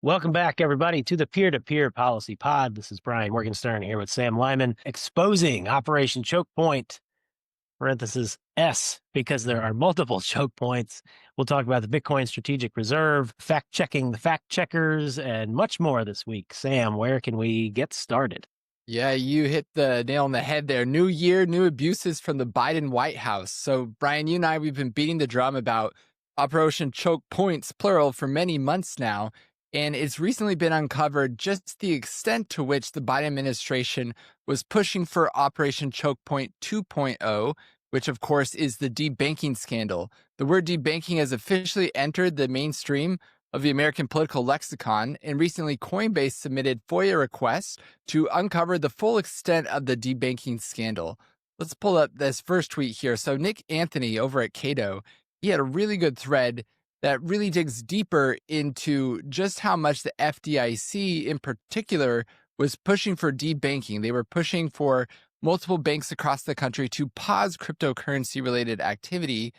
Welcome back, everybody, to the Peer-to-Peer Policy Pod. This is Brian Morgenstern here with Sam Lyman, exposing Operation Choke Point, parenthesis S, because there are multiple choke points. We'll talk about the Bitcoin Strategic Reserve, fact-checking the fact-checkers, and much more this week. Sam, where can we get started? Yeah, you hit the nail on the head there. New year, new abuses from the Biden White House. So, Brian, you and I, we've been beating the drum about Operation Choke Points, plural, for many months now. And it's recently been uncovered just the extent to which the Biden administration was pushing for Operation Choke Point 2.0, which, of course, is the debanking scandal. The word debanking has officially entered the mainstream of the American political lexicon, and recently Coinbase submitted FOIA requests to uncover the full extent of the debanking scandal. Let's pull up this first tweet here. So Nick Anthony over at Cato, he had a really good thread that really digs deeper into just how much the FDIC in particular was pushing for debanking. They were pushing for multiple banks across the country to pause cryptocurrency related activity.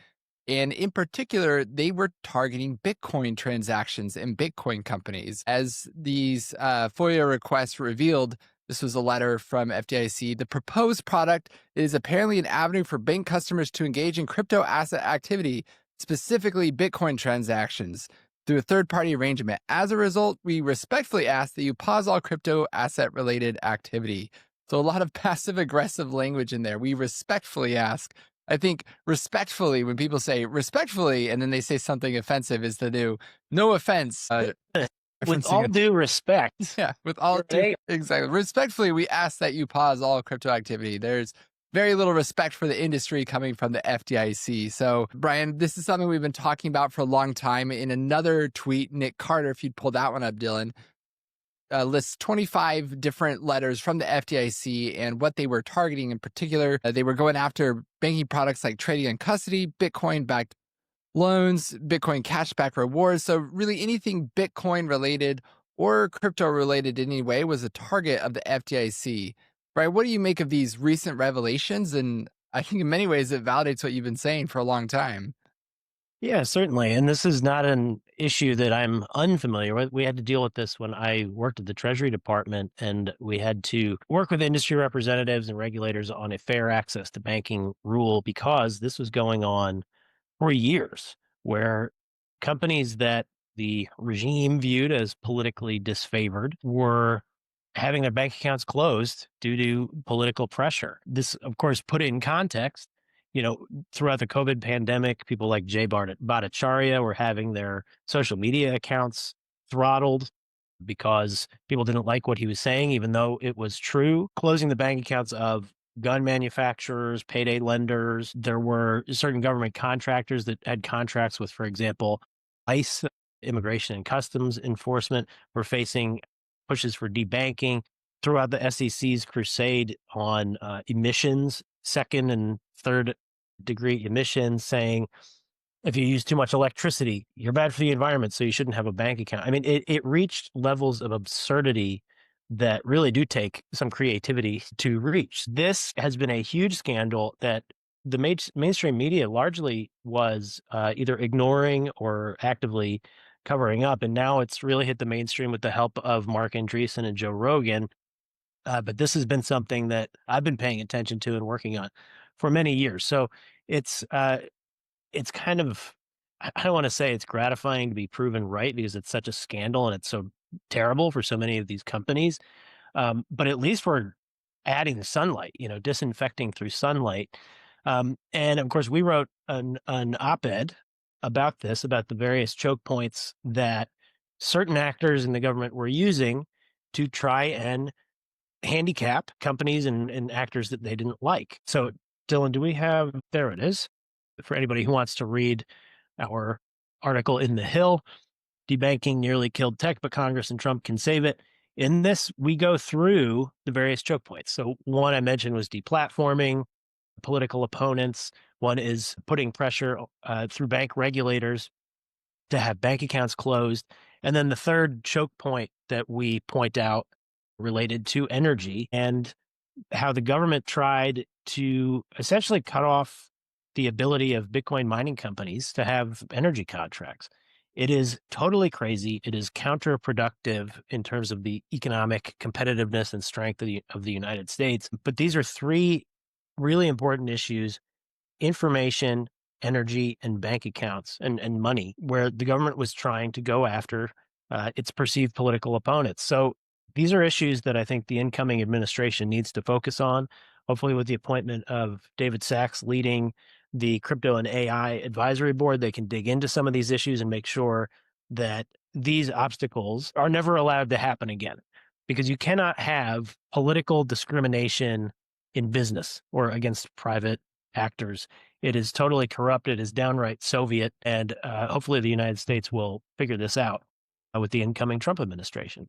And in particular, they were targeting Bitcoin transactions and Bitcoin companies. As these FOIA requests revealed, this was a letter from FDIC. The proposed product is apparently an avenue for bank customers to engage in crypto asset activity, specifically Bitcoin transactions, through a third-party arrangement. As a result, we respectfully ask that you pause all crypto asset-related activity. So a lot of passive-aggressive language in there. We respectfully ask. I think respectfully, when people say respectfully and then they say something offensive, is the new no offense. With all due respect. Yeah, with all due, exactly. Respectfully, we ask that you pause all crypto activity. There's very little respect for the industry coming from the FDIC. So, Brian, this is something we've been talking about for a long time. In another tweet, Nick Carter, if you'd pull that one up, Dylan, lists 25 different letters from the FDIC and what they were targeting in particular. They were going after banking products like trading and custody, Bitcoin-backed loans, Bitcoin cashback rewards. So really anything Bitcoin related or crypto related in any way was a target of the FDIC. Right? What do you make of these recent revelations? And I think in many ways it validates what you've been saying for a long time. Yeah, certainly. And this is not an issue that I'm unfamiliar with. We had to deal with this when I worked at the Treasury Department, and we had to work with industry representatives and regulators on a fair access to banking rule because this was going on for years, where companies that the regime viewed as politically disfavored were having their bank accounts closed due to political pressure. This, of course, put it in context. Throughout the COVID pandemic, people like Jay Bhattacharya were having their social media accounts throttled because people didn't like what he was saying, even though it was true. Closing the bank accounts of gun manufacturers, payday lenders. There were certain government contractors that had contracts with, for example, ICE, Immigration and Customs Enforcement, were facing pushes for debanking. Throughout the SEC's crusade on emissions, second and third degree emissions, saying if you use too much electricity, you're bad for the environment, so you shouldn't have a bank account. I mean, it reached levels of absurdity that really do take some creativity to reach. This has been a huge scandal that the mainstream media largely was either ignoring or actively covering up. And now it's really hit the mainstream with the help of Mark Andreessen and Joe Rogan. But this has been something that I've been paying attention to and working on for many years. So it's kind of, I don't want to say it's gratifying to be proven right because it's such a scandal and it's so terrible for so many of these companies. But at least we're adding sunlight, disinfecting through sunlight. And of course, we wrote an op-ed about this, about the various choke points that certain actors in the government were using to try and handicap companies and actors that they didn't like. So, Dylan, there it is, for anybody who wants to read our article in The Hill, Debanking Nearly Killed Tech, but Congress and Trump Can Save It. In this, we go through the various choke points. So one I mentioned was deplatforming political opponents. One is putting pressure through bank regulators to have bank accounts closed. And then the third choke point that we point out related to energy and how the government tried to essentially cut off the ability of Bitcoin mining companies to have energy contracts. It is totally crazy. It is counterproductive in terms of the economic competitiveness and strength of the United States. But these are three really important issues: information, energy, and bank accounts and money, where the government was trying to go after its perceived political opponents. So these are issues that I think the incoming administration needs to focus on. Hopefully, with the appointment of David Sachs leading the crypto and AI advisory board, they can dig into some of these issues and make sure that these obstacles are never allowed to happen again. Because you cannot have political discrimination in business or against private actors. It is totally corrupt. It is downright Soviet. And hopefully the United States will figure this out with the incoming Trump administration.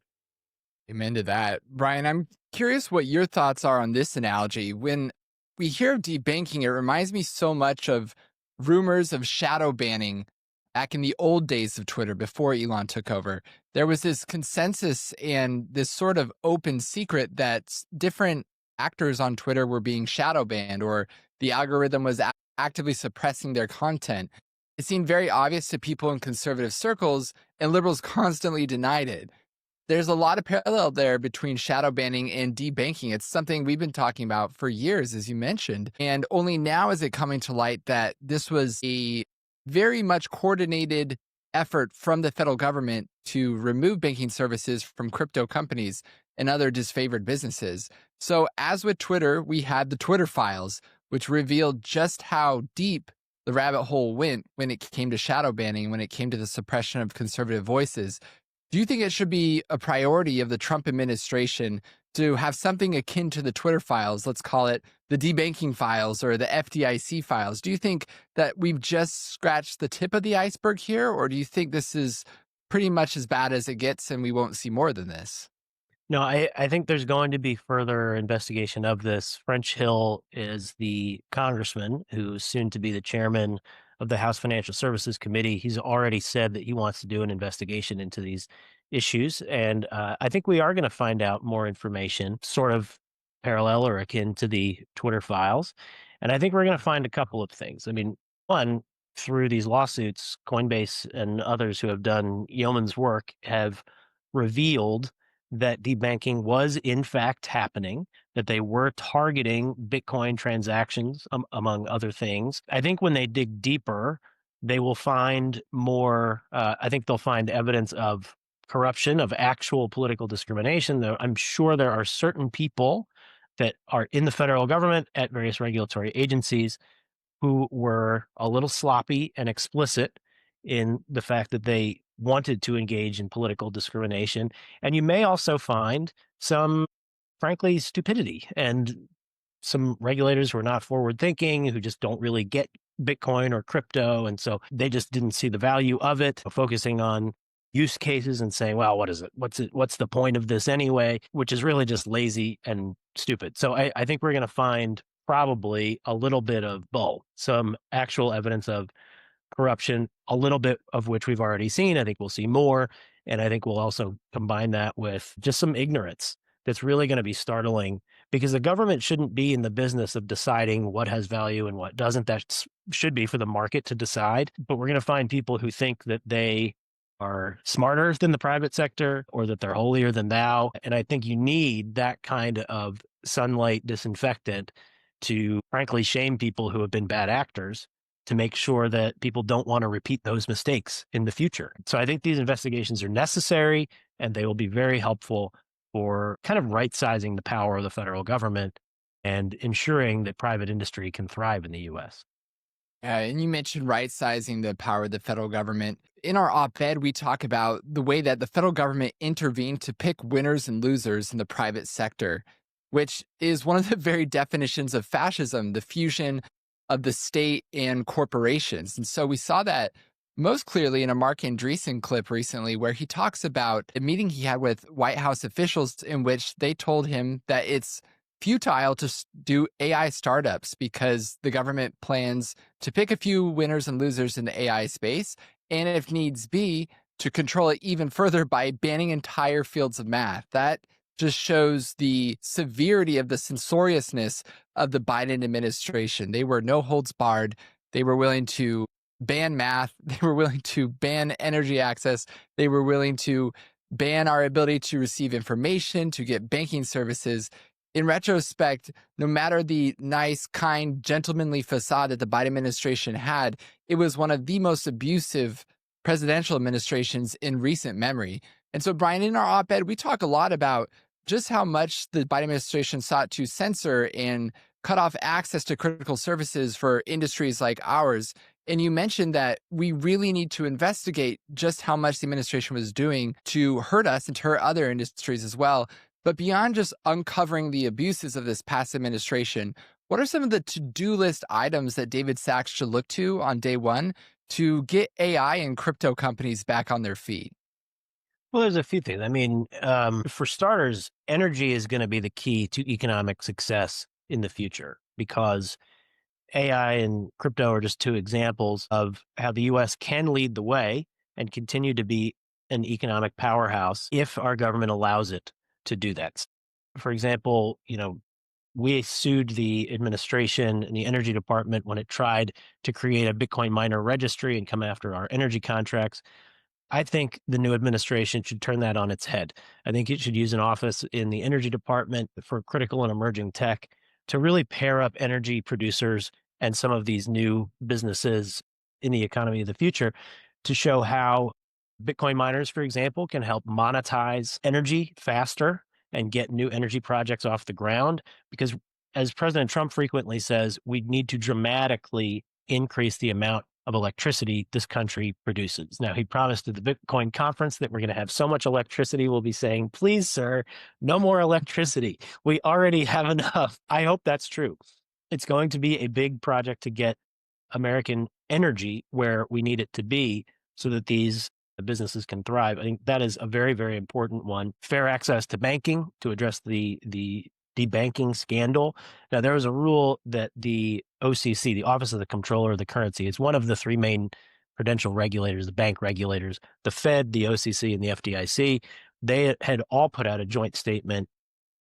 Amen to that. Brian, I'm curious what your thoughts are on this analogy. When we hear of debanking, it reminds me so much of rumors of shadow banning back in the old days of Twitter before Elon took over. There was this consensus and this sort of open secret that different actors on Twitter were being shadow banned, or the algorithm was actively suppressing their content. It seemed very obvious to people in conservative circles, and liberals constantly denied it. There's a lot of parallel there between shadow banning and debanking. It's something we've been talking about for years, as you mentioned. And only now is it coming to light that this was a very much coordinated effort from the federal government to remove banking services from crypto companies and other disfavored businesses. So, as with Twitter, we had the Twitter files, which revealed just how deep the rabbit hole went when it came to shadow banning, when it came to the suppression of conservative voices. Do you think it should be a priority of the Trump administration to have something akin to the Twitter files? Let's call it the debanking files or the FDIC files. Do you think that we've just scratched the tip of the iceberg here, or do you think this is pretty much as bad as it gets and we won't see more than this? No, I think there's going to be further investigation of this. French Hill is the congressman who's soon to be the chairman of the House Financial Services Committee. He's already said that he wants to do an investigation into these issues. And I think we are going to find out more information, sort of parallel or akin to the Twitter files. And I think we're going to find a couple of things. I mean, one, through these lawsuits, Coinbase and others who have done yeoman's work have revealed that debanking was in fact happening, that they were targeting Bitcoin transactions, among other things. I think when they dig deeper, they will find more. I think they'll find evidence of corruption, of actual political discrimination. Though I'm sure there are certain people that are in the federal government at various regulatory agencies who were a little sloppy and explicit in the fact that they wanted to engage in political discrimination. And you may also find some, frankly, stupidity and some regulators who are not forward thinking, who just don't really get Bitcoin or crypto. And so they just didn't see the value of it, focusing on use cases and saying, well, what is it? What's the point of this anyway? Which is really just lazy and stupid. So I think we're going to find probably a little bit of both, some actual evidence of corruption, a little bit of which we've already seen. I think we'll see more. And I think we'll also combine that with just some ignorance that's really going to be startling, because the government shouldn't be in the business of deciding what has value and what doesn't. That should be for the market to decide. But we're going to find people who think that they are smarter than the private sector or that they're holier than thou. And I think you need that kind of sunlight disinfectant to frankly shame people who have been bad actors, to make sure that people don't want to repeat those mistakes in the future. So I think these investigations are necessary, and they will be very helpful for kind of right sizing the power of the federal government and ensuring that private industry can thrive in the US. And you mentioned right sizing the power of the federal government. In our op ed, we talk about the way that the federal government intervened to pick winners and losers in the private sector, which is one of the very definitions of fascism, the fusion of the state and corporations. And so we saw that most clearly in a Mark Andreessen clip recently, where he talks about a meeting he had with White House officials in which they told him that it's futile to do AI startups because the government plans to pick a few winners and losers in the AI space, and if needs be, to control it even further by banning entire fields of math. That just shows the severity of the censoriousness of the Biden administration. They were no holds barred. They were willing to ban math. They were willing to ban energy access. They were willing to ban our ability to receive information, to get banking services. In retrospect, no matter the nice, kind, gentlemanly facade that the Biden administration had, it was one of the most abusive presidential administrations in recent memory. And so, Brian, in our op ed, we talk a lot about just how much the Biden administration sought to censor and cut off access to critical services for industries like ours. And you mentioned that we really need to investigate just how much the administration was doing to hurt us and to hurt other industries as well. But beyond just uncovering the abuses of this past administration, what are some of the to do list items that David Sachs should look to on day one to get AI and crypto companies back on their feet? Well, there's a few things. I mean, for starters, energy is going to be the key to economic success in the future because AI and crypto are just two examples of how the US can lead the way and continue to be an economic powerhouse if our government allows it to do that. For example, we sued the administration and the energy department when it tried to create a Bitcoin miner registry and come after our energy contracts. I think the new administration should turn that on its head. I think it should use an office in the energy department for critical and emerging tech to really pair up energy producers and some of these new businesses in the economy of the future to show how Bitcoin miners, for example, can help monetize energy faster and get new energy projects off the ground. Because as President Trump frequently says, we need to dramatically increase the amount of electricity this country produces. Now, he promised at the Bitcoin conference that we're going to have so much electricity, we'll be saying, please, sir, no more electricity. We already have enough. I hope that's true. It's going to be a big project to get American energy where we need it to be so that these businesses can thrive. I think that is a very, very important one. Fair access to banking to address the debanking scandal. Now, there was a rule that the OCC, the Office of the Comptroller of the Currency, it's one of the three main prudential regulators, the bank regulators, the Fed, the OCC, and the FDIC. They had all put out a joint statement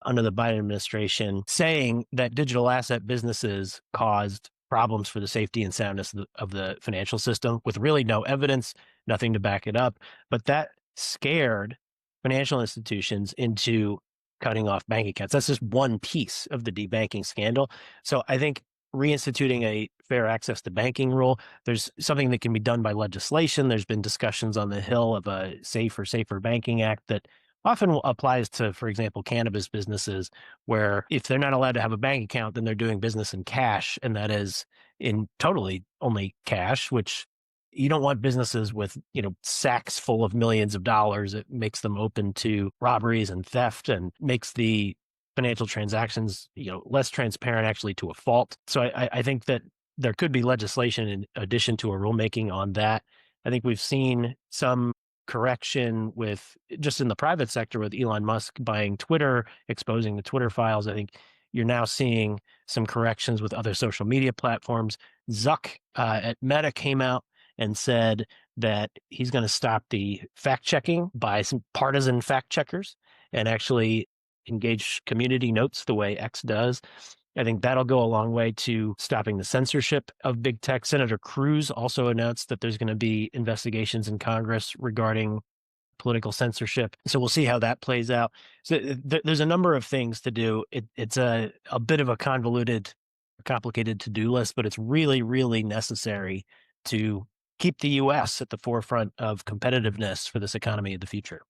under the Biden administration saying that digital asset businesses caused problems for the safety and soundness of the financial system with really no evidence, nothing to back it up. But that scared financial institutions into cutting off bank accounts. That's just one piece of the debanking scandal. So I think reinstituting a fair access to banking rule, there's something that can be done by legislation. There's been discussions on the Hill of a safer banking act that often applies to, for example, cannabis businesses, where if they're not allowed to have a bank account, then they're doing business in cash. And that is in totally only cash, which you don't want businesses with, sacks full of millions of dollars. It makes them open to robberies and theft and makes the financial transactions, less transparent actually to a fault. So I think that there could be legislation in addition to a rulemaking on that. I think we've seen some correction with just in the private sector with Elon Musk buying Twitter, exposing the Twitter files. I think you're now seeing some corrections with other social media platforms. Zuck at Meta came out and said that he's going to stop the fact checking by some partisan fact checkers and actually engage community notes the way X does. I think that'll go a long way to stopping the censorship of big tech. Senator Cruz also announced that there's going to be investigations in Congress regarding political censorship. So we'll see how that plays out. So there's a number of things to do. It's a bit of a convoluted, complicated to-do list, but it's really, really necessary to keep the U.S. at the forefront of competitiveness for this economy of the future.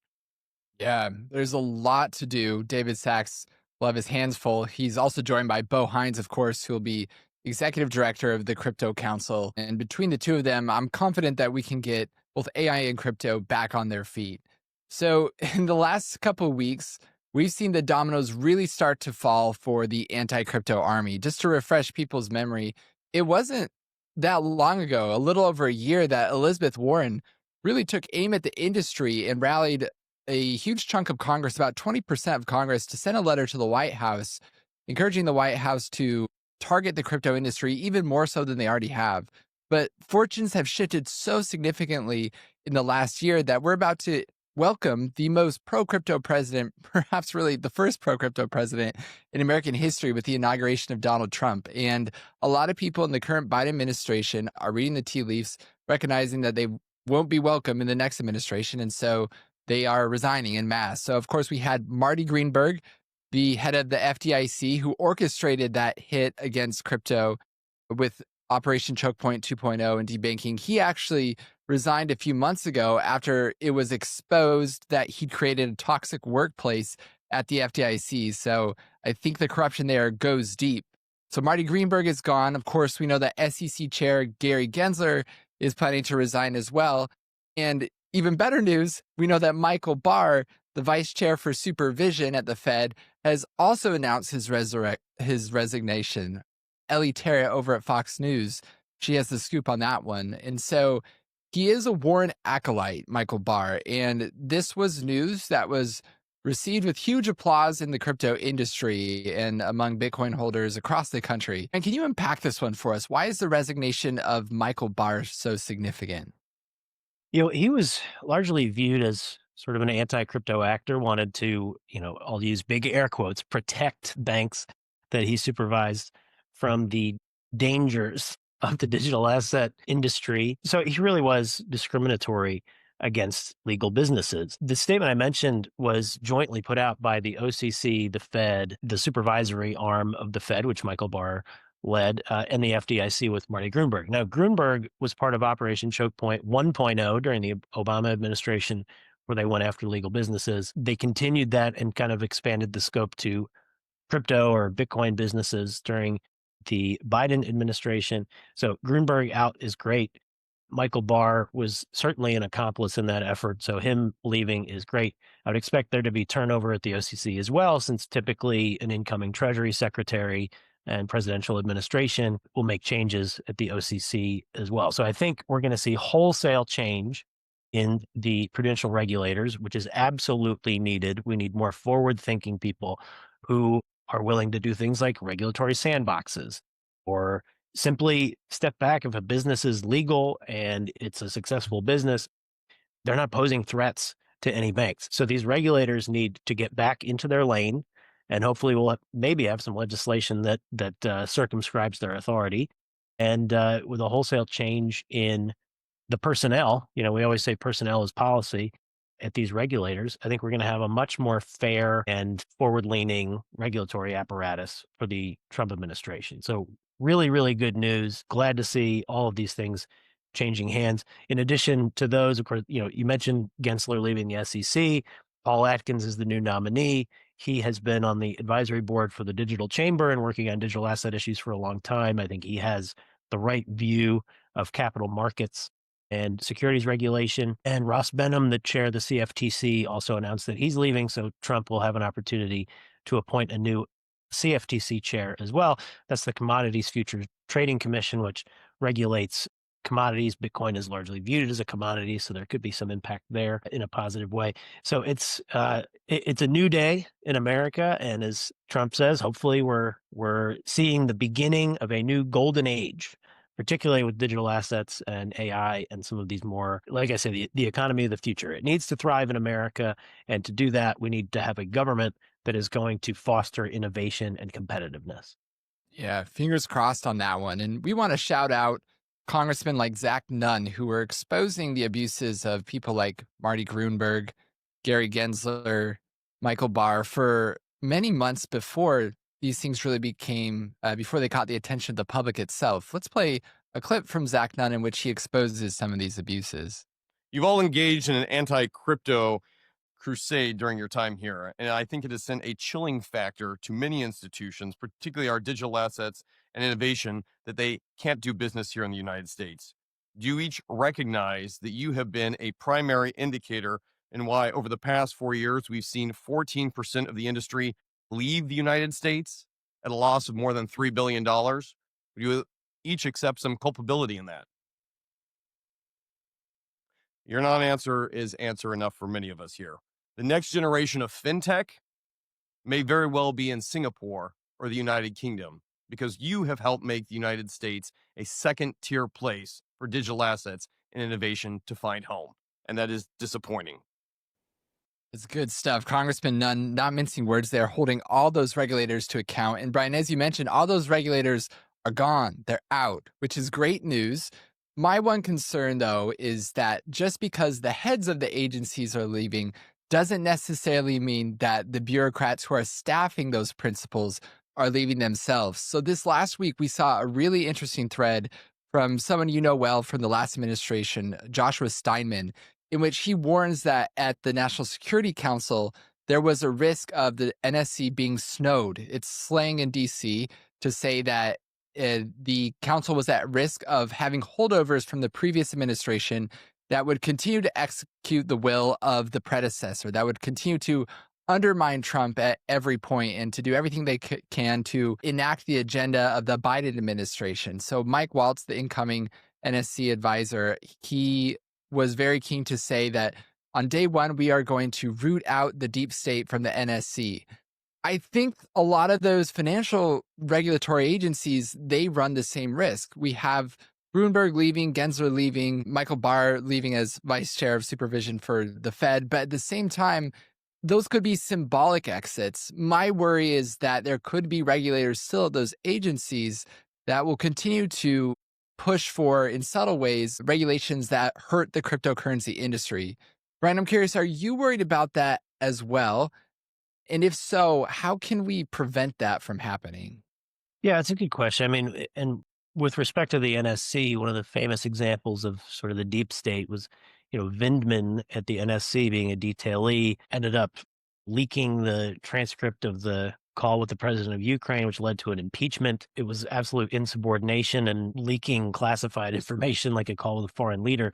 Yeah, there's a lot to do. David Sachs will have his hands full. He's also joined by Bo Hines, of course, who will be executive director of the Crypto Council. And between the two of them, I'm confident that we can get both AI and crypto back on their feet. So, in the last couple of weeks, we've seen the dominoes really start to fall for the anti crypto army. Just to refresh people's memory, it wasn't that long ago, a little over a year, that Elizabeth Warren really took aim at the industry and rallied a huge chunk of Congress, about 20% of Congress, to send a letter to the White House, encouraging the White House to target the crypto industry even more so than they already have. But fortunes have shifted so significantly in the last year that we're about to welcome the most pro-crypto president, perhaps really the first pro-crypto president in American history, with the inauguration of Donald Trump. And a lot of people in the current Biden administration are reading the tea leaves. recognizing that they won't be welcome in the next administration. And so they are resigning en masse. So, of course, we had Marty Greenberg, the head of the FDIC, who orchestrated that hit against crypto with Operation Choke Point 2.0 and debanking. He actually resigned a few months ago after it was exposed that he'd created a toxic workplace at the FDIC. So I think the corruption there goes deep. So Marty Greenberg is gone. Of course, we know that SEC Chair Gary Gensler is planning to resign as well. And even better news, we know that Michael Barr, the vice chair for supervision at the Fed, has also announced his resignation. Ellie Terra over at Fox News, she has the scoop on that one. And so he is a Warren acolyte, Michael Barr. And this was news that was received with huge applause in the crypto industry and among Bitcoin holders across the country. And can you unpack this one for us? Why is the resignation of Michael Barr so significant? He was largely viewed as sort of an anti-crypto actor, wanted to, I'll use big air quotes, protect banks that he supervised from the dangers of the digital asset industry. So he really was discriminatory against legal businesses. The statement I mentioned was jointly put out by the OCC, the Fed, the supervisory arm of the Fed, which Michael Barr led, and the FDIC with Marty Gruenberg. Now, Gruenberg was part of Operation Choke Point 1.0 during the Obama administration, where they went after legal businesses. They continued that and kind of expanded the scope to crypto or Bitcoin businesses during the Biden administration. So Gruenberg out is great. Michael Barr was certainly an accomplice in that effort. So him leaving is great. I would expect there to be turnover at the OCC as well, since typically an incoming Treasury Secretary and presidential administration will make changes at the OCC as well. So I think we're going to see wholesale change in the prudential regulators, which is absolutely needed. We need more forward-thinking people who are willing to do things like regulatory sandboxes or simply step back. If a business is legal and it's a successful business, they're not posing threats to any banks. So these regulators need to get back into their lane, and hopefully we'll maybe have some legislation that circumscribes their authority. And with a wholesale change in the personnel, we always say personnel is policy at these regulators. I think we're going to have a much more fair and forward-leaning regulatory apparatus for the Trump administration. So really, really good news. Glad to see all of these things changing hands. In addition to those, of course, you mentioned Gensler leaving the SEC. Paul Atkins is the new nominee. He has been on the advisory board for the Digital Chamber and working on digital asset issues for a long time. I think he has the right view of capital markets and securities regulation. And Ross Benham, the chair of the CFTC, also announced that he's leaving. So Trump will have an opportunity to appoint a new CFTC chair as well. That's the Commodities Futures Trading Commission, which regulates commodities. Bitcoin is largely viewed as a commodity, so there could be some impact there in a positive way. So it's a new day in America, and as Trump says, hopefully we're seeing the beginning of a new golden age, particularly with digital assets and AI and some of these more, like I said, the economy of the future. It needs to thrive in America, and to do that, we need to have a government that is going to foster innovation and competitiveness. Yeah, fingers crossed on that one. And we want to shout out congressmen like Zach Nunn, who were exposing the abuses of people like Marty Gruenberg, Gary Gensler, Michael Barr for many months before these things really became, before they caught the attention of the public itself. Let's play a clip from Zach Nunn in which he exposes some of these abuses. You've all engaged in an anti-crypto crusade during your time here, and I think it has sent a chilling factor to many institutions, particularly our digital assets and innovation, that they can't do business here in the United States. Do you each recognize that you have been a primary indicator in why over the past 4 years we've seen 14% of the industry leave the United States at a loss of more than $3 billion? Would you each accept some culpability in that? Your non-answer is answer enough for many of us here. The next generation of fintech may very well be in Singapore or the United Kingdom, because you have helped make the United States a second-tier place for digital assets and innovation to find home. And that is disappointing. It's good stuff. Congressman Nunn, not mincing words there, holding all those regulators to account. And Brian, as you mentioned, all those regulators are gone. They're out, which is great news. My one concern, though, is that just because the heads of the agencies are leaving doesn't necessarily mean that the bureaucrats who are staffing those principals are leaving themselves. So, this last week, we saw a really interesting thread from someone you know well from the last administration, Joshua Steinman, in which he warns that at the National Security Council, there was a risk of the NSC being snowed. It's slang in DC to say that the council was at risk of having holdovers from the previous administration that would continue to execute the will of the predecessor, that would continue to undermine Trump at every point and to do everything they can to enact the agenda of the Biden administration. So, Mike Waltz, the incoming NSC advisor, he was very keen to say that on day one, we are going to root out the deep state from the NSC. I think a lot of those financial regulatory agencies, they run the same risk. We have Bloomberg leaving, Gensler leaving, Michael Barr leaving as vice chair of supervision for the Fed. But at the same time, those could be symbolic exits. My worry is that there could be regulators still at those agencies that will continue to push for, in subtle ways, regulations that hurt the cryptocurrency industry. Brian, I'm curious, are you worried about that as well? And if so, how can we prevent that from happening? Yeah, it's a good question. I mean, and with respect to the NSC, one of the famous examples of sort of the deep state was, Vindman at the NSC being a detailee ended up leaking the transcript of the call with the president of Ukraine, which led to an impeachment. It was absolute insubordination and leaking classified information like a call with a foreign leader.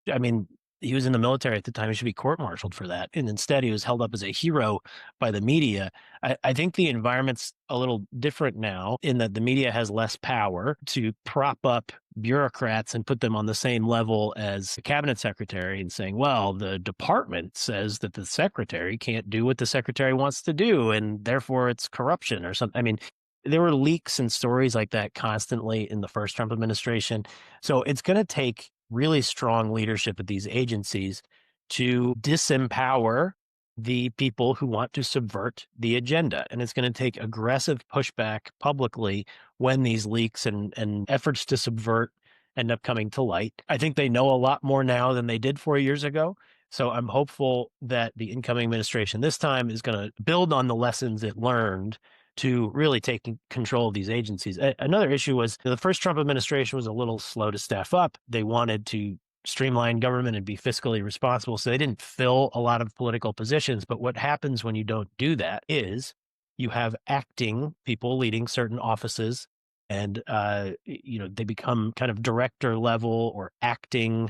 I mean, he was in the military at the time. He should be court-martialed for that. And instead, he was held up as a hero by the media. I think the environment's a little different now in that the media has less power to prop up bureaucrats and put them on the same level as the cabinet secretary and saying, well, the department says that the secretary can't do what the secretary wants to do, and therefore it's corruption or something. I mean, there were leaks and stories like that constantly in the first Trump administration. So it's going to take really strong leadership at these agencies to disempower the people who want to subvert the agenda. And it's going to take aggressive pushback publicly when these leaks and efforts to subvert end up coming to light. I think they know a lot more now than they did 4 years ago. So I'm hopeful that the incoming administration this time is going to build on the lessons it learned to really take control of these agencies. Another issue was the first Trump administration was a little slow to staff up. They wanted to streamline government and be fiscally responsible, so they didn't fill a lot of political positions. But what happens when you don't do that is you have acting people leading certain offices, and they become kind of director level or acting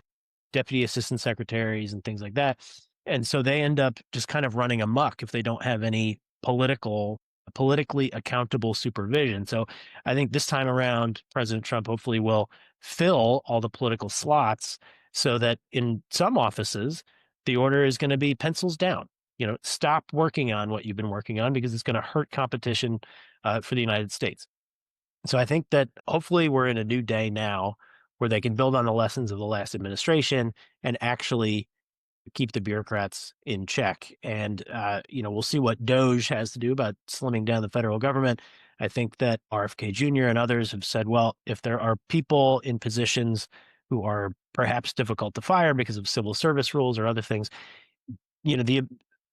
deputy assistant secretaries and things like that. And so they end up just kind of running amok if they don't have any politically accountable supervision. So I think this time around, President Trump hopefully will fill all the political slots so that in some offices, the order is going to be pencils down. Stop working on what you've been working on because it's going to hurt competition for the United States. So I think that hopefully we're in a new day now where they can build on the lessons of the last administration and actually keep the bureaucrats in check. And, we'll see what Doge has to do about slimming down the federal government. I think that RFK Jr. and others have said, well, if there are people in positions who are perhaps difficult to fire because of civil service rules or other things, the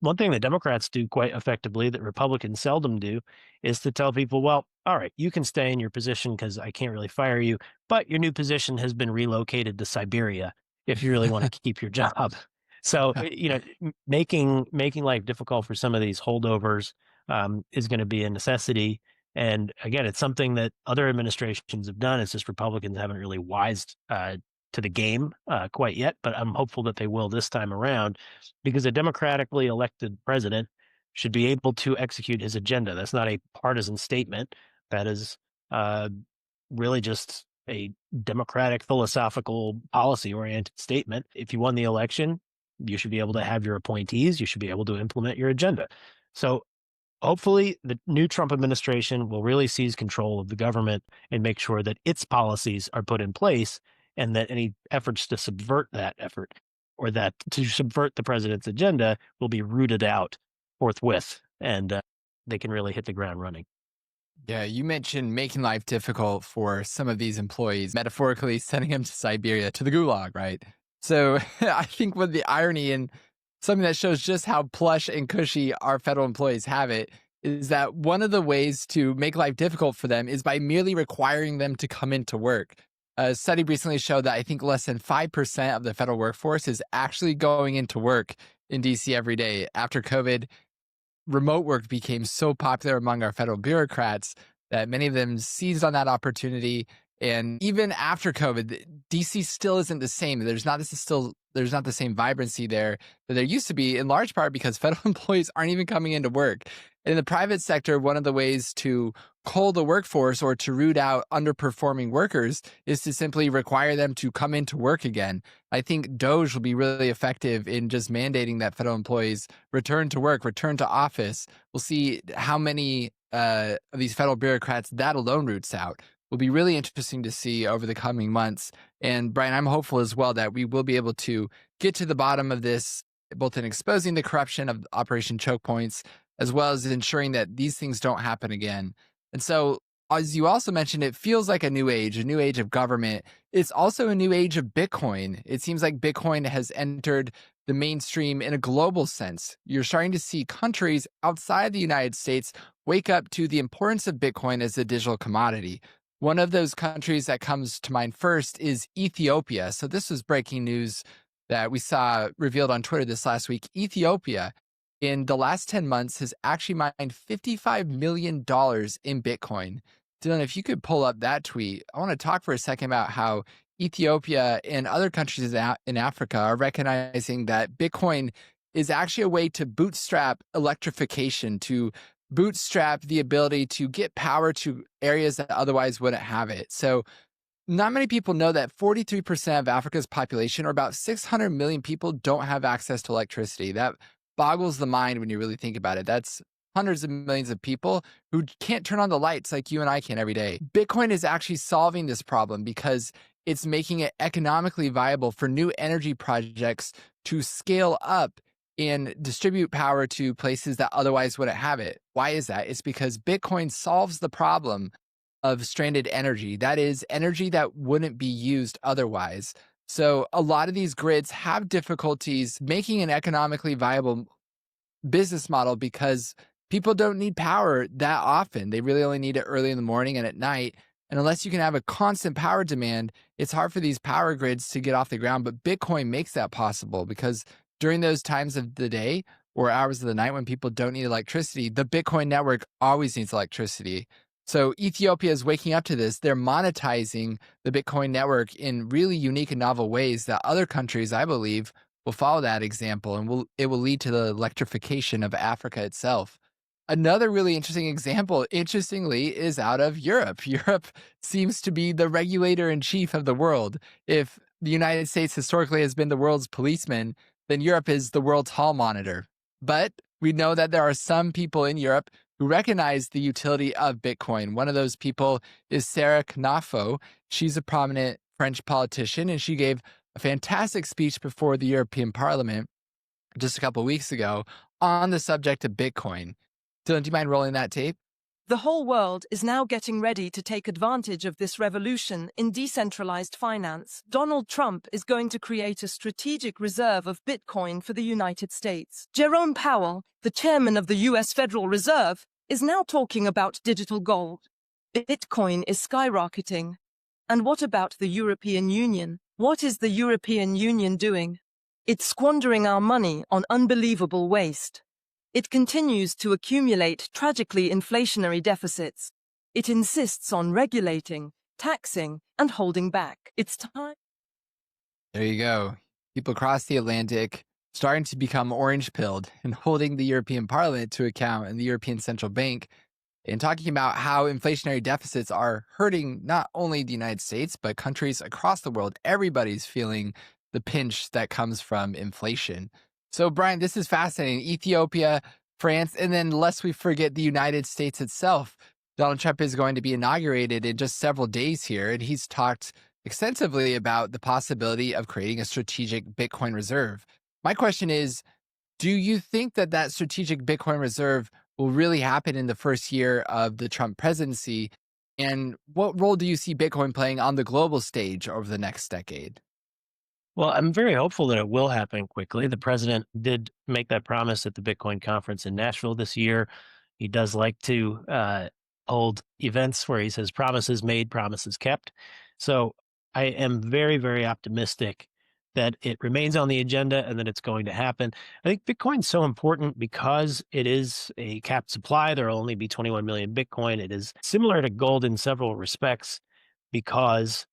one thing that Democrats do quite effectively that Republicans seldom do is to tell people, well, all right, you can stay in your position because I can't really fire you, but your new position has been relocated to Siberia if you really want to keep your job. So, making life difficult for some of these holdovers is going to be a necessity. And again, it's something that other administrations have done. It's just Republicans haven't really wised to the game quite yet, but I'm hopeful that they will this time around because a democratically elected president should be able to execute his agenda. That's not a partisan statement. That is really just a democratic, philosophical, policy-oriented statement. If you won the election, you should be able to have your appointees. You should be able to implement your agenda. So hopefully the new Trump administration will really seize control of the government and make sure that its policies are put in place and that any efforts to subvert that effort or that to subvert the president's agenda will be rooted out forthwith and they can really hit the ground running. Yeah, you mentioned making life difficult for some of these employees, metaphorically sending them to Siberia, to the gulag, right? So I think what the irony and something that shows just how plush and cushy our federal employees have it is that one of the ways to make life difficult for them is by merely requiring them to come into work. A study recently showed that I think less than 5% of the federal workforce is actually going into work in DC every day. After COVID, remote work became so popular among our federal bureaucrats that many of them seized on that opportunity. And even after COVID, DC still isn't the same. There's not the same vibrancy there that there used to be, in large part because federal employees aren't even coming into work. In the private sector, one of the ways to cull the workforce or to root out underperforming workers is to simply require them to come into work again. I think DOGE will be really effective in just mandating that federal employees return to work, return to office. We'll see how many of these federal bureaucrats that alone roots out. Will be really interesting to see over the coming months. And Brian, I'm hopeful as well that we will be able to get to the bottom of this, both in exposing the corruption of Operation Choke Points, as well as ensuring that these things don't happen again. And so, as you also mentioned, it feels like a new age of government. It's also a new age of Bitcoin. It seems like Bitcoin has entered the mainstream in a global sense. You're starting to see countries outside the United States wake up to the importance of Bitcoin as a digital commodity. One of those countries that comes to mind first is Ethiopia. So, this was breaking news that we saw revealed on Twitter this last week. Ethiopia, in the last 10 months, has actually mined $55 million in Bitcoin. Dylan, if you could pull up that tweet, I want to talk for a second about how Ethiopia and other countries in Africa are recognizing that Bitcoin is actually a way to bootstrap electrification, to bootstrap the ability to get power to areas that otherwise wouldn't have it. So, not many people know that 43% of Africa's population, or about 600 million people, don't have access to electricity. That boggles the mind when you really think about it. That's hundreds of millions of people who can't turn on the lights like you and I can every day. Bitcoin is actually solving this problem because it's making it economically viable for new energy projects to scale up and distribute power to places that otherwise wouldn't have it. Why is that? It's because Bitcoin solves the problem of stranded energy. That is energy that wouldn't be used otherwise. So a lot of these grids have difficulties making an economically viable business model because people don't need power that often. They really only need it early in the morning and at night. And unless you can have a constant power demand, it's hard for these power grids to get off the ground. But Bitcoin makes that possible because during those times of the day or hours of the night when people don't need electricity, the Bitcoin network always needs electricity. So Ethiopia is waking up to this. They're monetizing the Bitcoin network in really unique and novel ways that other countries, I believe, will follow that example, and it will lead to the electrification of Africa itself. Another really interesting example, interestingly, is out of Europe. Europe seems to be the regulator in chief of the world. If the United States historically has been the world's policeman, then Europe is the world's hall monitor. But we know that there are some people in Europe who recognize the utility of Bitcoin. One of those people is Sarah Knafo. She's a prominent French politician, and she gave a fantastic speech before the European Parliament just a couple of weeks ago on the subject of Bitcoin. Dylan, do you mind rolling that tape? The whole world is now getting ready to take advantage of this revolution in decentralized finance. Donald Trump is going to create a strategic reserve of Bitcoin for the United States. Jerome Powell, the chairman of the U.S. Federal Reserve, is now talking about digital gold. Bitcoin is skyrocketing. And what about the European Union? What is the European Union doing? It's squandering our money on unbelievable waste. It continues to accumulate tragically inflationary deficits. It insists on regulating, taxing, and holding back. It's time. There you go. People across the Atlantic starting to become orange-pilled and holding the European Parliament to account and the European Central Bank and talking about how inflationary deficits are hurting not only the United States, but countries across the world. Everybody's feeling the pinch that comes from inflation. So, Brian, this is fascinating. Ethiopia, France, and then lest we forget the United States itself. Donald Trump is going to be inaugurated in just several days here, and he's talked extensively about the possibility of creating a strategic Bitcoin reserve. My question is, do you think that that strategic Bitcoin reserve will really happen in the first year of the Trump presidency? And what role do you see Bitcoin playing on the global stage over the next decade? Well, I'm very hopeful that it will happen quickly. The president did make that promise at the Bitcoin conference in Nashville this year. He does like to hold events where he says promises made, promises kept. So I am very, very optimistic that it remains on the agenda and that it's going to happen. I think Bitcoin's so important because it is a capped supply. There will only be 21 million Bitcoin. It is similar to gold in several respects because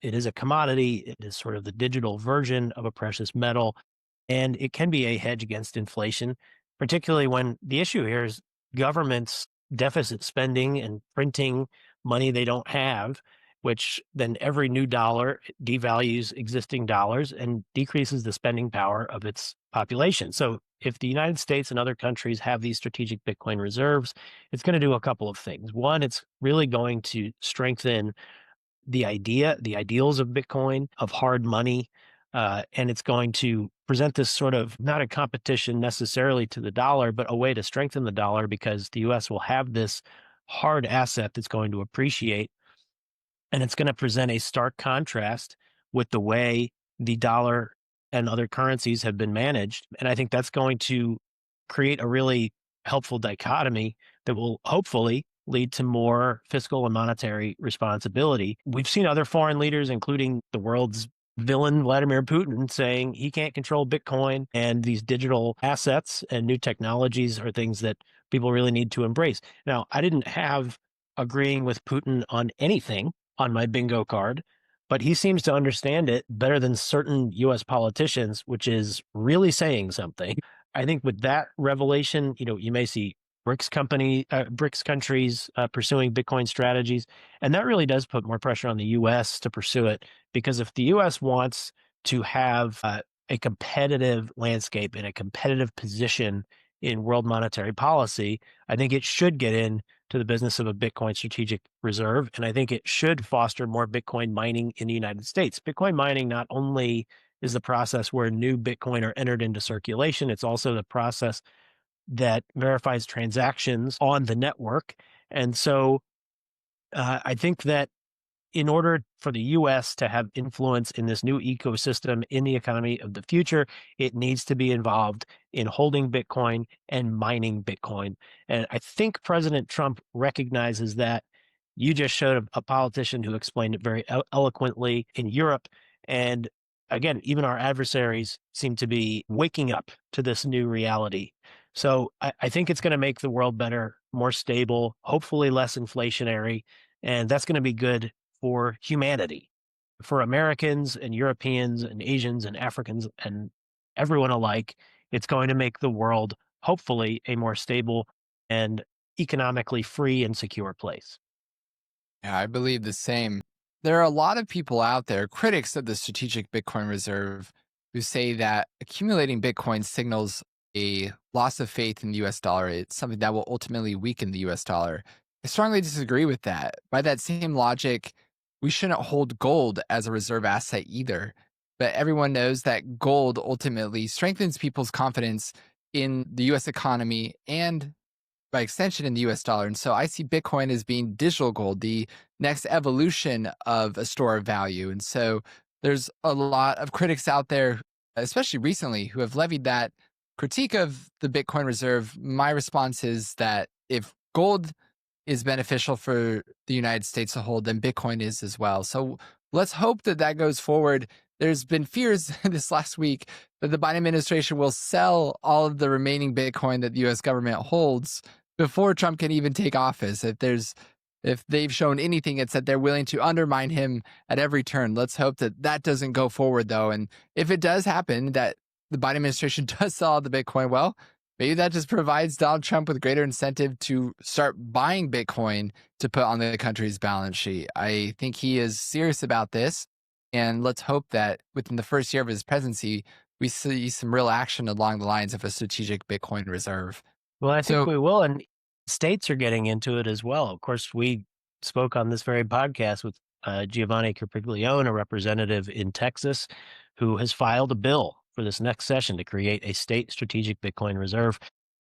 it is a commodity. It is sort of the digital version of a precious metal, and it can be a hedge against inflation, particularly when the issue here is governments deficit spending and printing money they don't have, which then every new dollar devalues existing dollars and decreases the spending power of its population. So if the United States and other countries have these strategic Bitcoin reserves, it's going to do a couple of things. One, it's really going to strengthen the ideals of Bitcoin, of hard money, and it's going to present this sort of not a competition necessarily to the dollar, but a way to strengthen the dollar because the US will have this hard asset that's going to appreciate. And it's going to present a stark contrast with the way the dollar and other currencies have been managed. And I think that's going to create a really helpful dichotomy that will hopefully lead to more fiscal and monetary responsibility. We've seen other foreign leaders, including the world's villain, Vladimir Putin, saying he can't control Bitcoin and these digital assets and new technologies are things that people really need to embrace. Now, I didn't have agreeing with Putin on anything on my bingo card, but he seems to understand it better than certain US politicians, which is really saying something. I think with that revelation, you may see BRICS countries pursuing Bitcoin strategies, and that really does put more pressure on the U.S. to pursue it. Because if the U.S. wants to have a competitive landscape and a competitive position in world monetary policy, I think it should get into the business of a Bitcoin strategic reserve, and I think it should foster more Bitcoin mining in the United States. Bitcoin mining not only is the process where new Bitcoin are entered into circulation, it's also the process that verifies transactions on the network. And so I think that in order for the US to have influence in this new ecosystem in the economy of the future, it needs to be involved in holding Bitcoin and mining Bitcoin. And I think President Trump recognizes that. You just showed a politician who explained it very eloquently in Europe. And again, even our adversaries seem to be waking up to this new reality. So I think it's going to make the world better, more stable, hopefully less inflationary. And that's going to be good for humanity, for Americans and Europeans and Asians and Africans and everyone alike. It's going to make the world hopefully a more stable and economically free and secure place. Yeah, I believe the same. There are a lot of people out there, critics of the strategic Bitcoin reserve, who say that accumulating Bitcoin signals a loss of faith in the US dollar. It's something that will ultimately weaken the US dollar. I strongly disagree with that. By that same logic, we shouldn't hold gold as a reserve asset either. But everyone knows that gold ultimately strengthens people's confidence in the US economy and by extension in the US dollar. And so I see Bitcoin as being digital gold, the next evolution of a store of value. And so there's a lot of critics out there, especially recently, who have levied that critique of the Bitcoin reserve. My response is that if gold is beneficial for the United States to hold, then Bitcoin is as well. So let's hope that that goes forward. There's been fears this last week that the Biden administration will sell all of the remaining Bitcoin that the US government holds before Trump can even take office. If they've shown anything, it's that they're willing to undermine him at every turn. Let's hope that that doesn't go forward, though. And if it does happen, that the Biden administration does sell all the Bitcoin, well, maybe that just provides Donald Trump with greater incentive to start buying Bitcoin to put on the country's balance sheet. I think he is serious about this. And let's hope that within the first year of his presidency, we see some real action along the lines of a strategic Bitcoin reserve. Well, I think So, we will. And states are getting into it as well. Of course, we spoke on this very podcast with Giovanni Capriglione, a representative in Texas, who has filed a bill for this next session to create a state strategic Bitcoin reserve.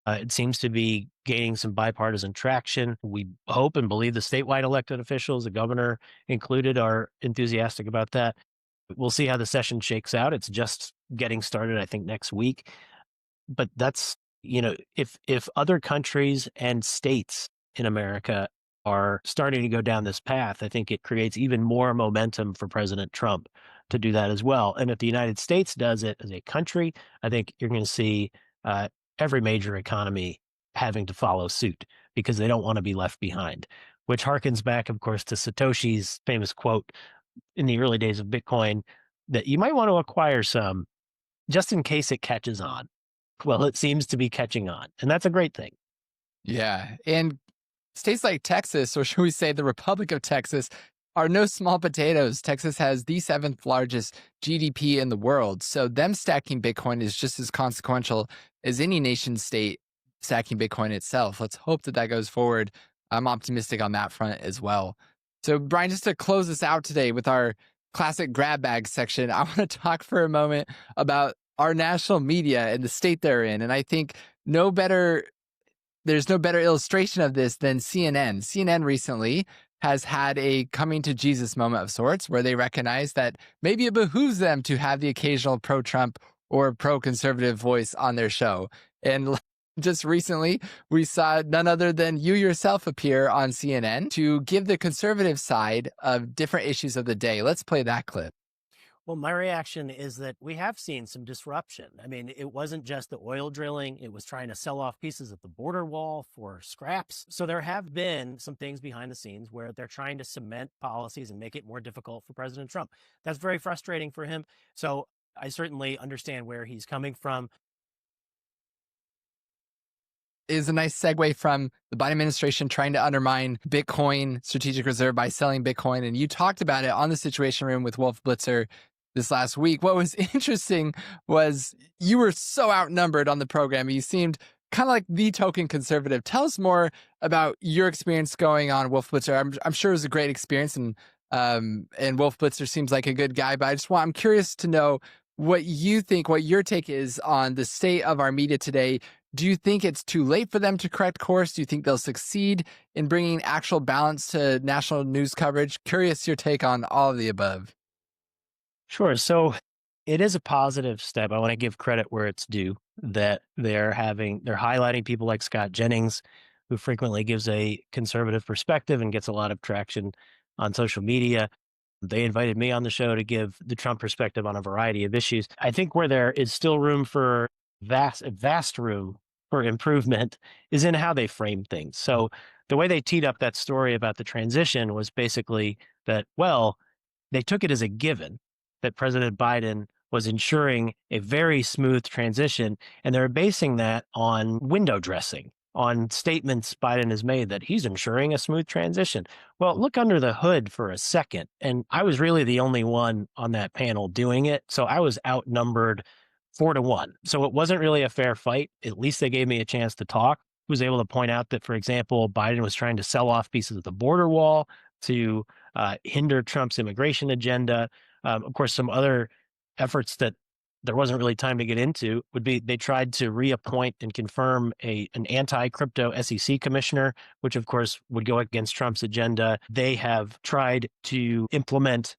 It seems to be gaining some bipartisan traction. We hope and believe the statewide elected officials, the governor included, are enthusiastic about that. We'll see how the session shakes out. It's just getting started, I think, next week. But that's, if other countries and states in America are starting to go down this path, I think it creates even more momentum for President Trump to do that as well. And if the United States does it as a country, I think you're going to see every major economy having to follow suit because they don't want to be left behind, which harkens back, of course, to Satoshi's famous quote in the early days of Bitcoin that you might want to acquire some just in case it catches on. Well, it seems to be catching on, and that's a great thing. Yeah. And states like Texas, or should we say the Republic of Texas, are no small potatoes. Texas has the 7th largest GDP in the world. So them stacking Bitcoin is just as consequential as any nation state stacking Bitcoin itself. Let's hope that goes forward. I'm optimistic on that front as well. So Brian, just to close us out today with our classic grab bag section, I want to talk for a moment about our national media and the state they're in. And I think there's no better illustration of this than CNN. CNN recently has had a coming to Jesus moment of sorts where they recognize that maybe it behooves them to have the occasional pro-Trump or pro-conservative voice on their show. And just recently, we saw none other than you yourself appear on CNN to give the conservative side of different issues of the day. Let's play that clip. Well, my reaction is that we have seen some disruption. I mean, it wasn't just the oil drilling. It was trying to sell off pieces of the border wall for scraps. So there have been some things behind the scenes where they're trying to cement policies and make it more difficult for President Trump. That's very frustrating for him. So I certainly understand where he's coming from. Is a nice segue from the Biden administration trying to undermine Bitcoin strategic reserve by selling Bitcoin. And you talked about it on the Situation Room with Wolf Blitzer this last week. What was interesting was you were so outnumbered on the program. You seemed kind of like the token conservative. Tell us more about your experience going on Wolf Blitzer. I'm sure it was a great experience, and Wolf Blitzer seems like a good guy, but I'm curious to know what you think, what your take is on the state of our media today. Do you think it's too late for them to correct course? Do you think they'll succeed in bringing actual balance to national news coverage? Curious your take on all of the above. Sure. So it is a positive step. I want to give credit where it's due that they're highlighting people like Scott Jennings, who frequently gives a conservative perspective and gets a lot of traction on social media. They invited me on the show to give the Trump perspective on a variety of issues. I think where there is still room for vast room for improvement is in how they frame things. So the way they teed up that story about the transition was basically that, well, they took it as a given that President Biden was ensuring a very smooth transition, and they're basing that on window dressing, on statements Biden has made that he's ensuring a smooth transition. Well, look under the hood for a second, and I was really the only one on that panel doing it, so I was outnumbered 4-1. So it wasn't really a fair fight. At least they gave me a chance to talk. I was able to point out that, for example, Biden was trying to sell off pieces of the border wall to hinder Trump's immigration agenda. Of course, some other efforts that there wasn't really time to get into would be they tried to reappoint and confirm an anti-crypto SEC commissioner, which of course would go against Trump's agenda. They have tried to implement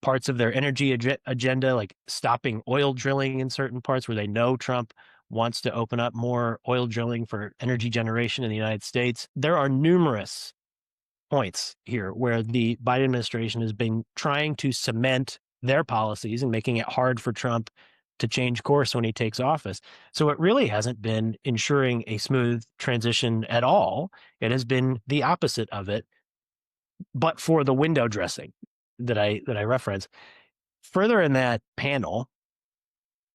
parts of their energy agenda, like stopping oil drilling in certain parts where they know Trump wants to open up more oil drilling for energy generation in the United States. There are numerous points here where the Biden administration has been trying to cement their policies and making it hard for Trump to change course when he takes office. So it really hasn't been ensuring a smooth transition at all. It has been the opposite of it, but for the window dressing that I referenced. Further in that panel,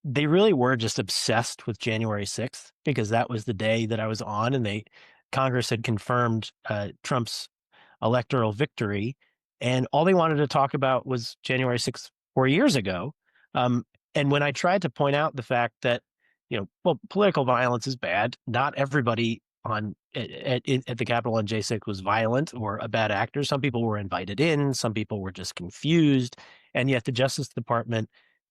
they really were just obsessed with January 6th because that was the day that I was on, and Congress had confirmed Trump's electoral victory, and all they wanted to talk about was January 6th 4 years ago. And when I tried to point out the fact that, political violence is bad. Not everybody at the Capitol on J6 was violent or a bad actor. Some people were invited in. Some people were just confused. And yet the Justice Department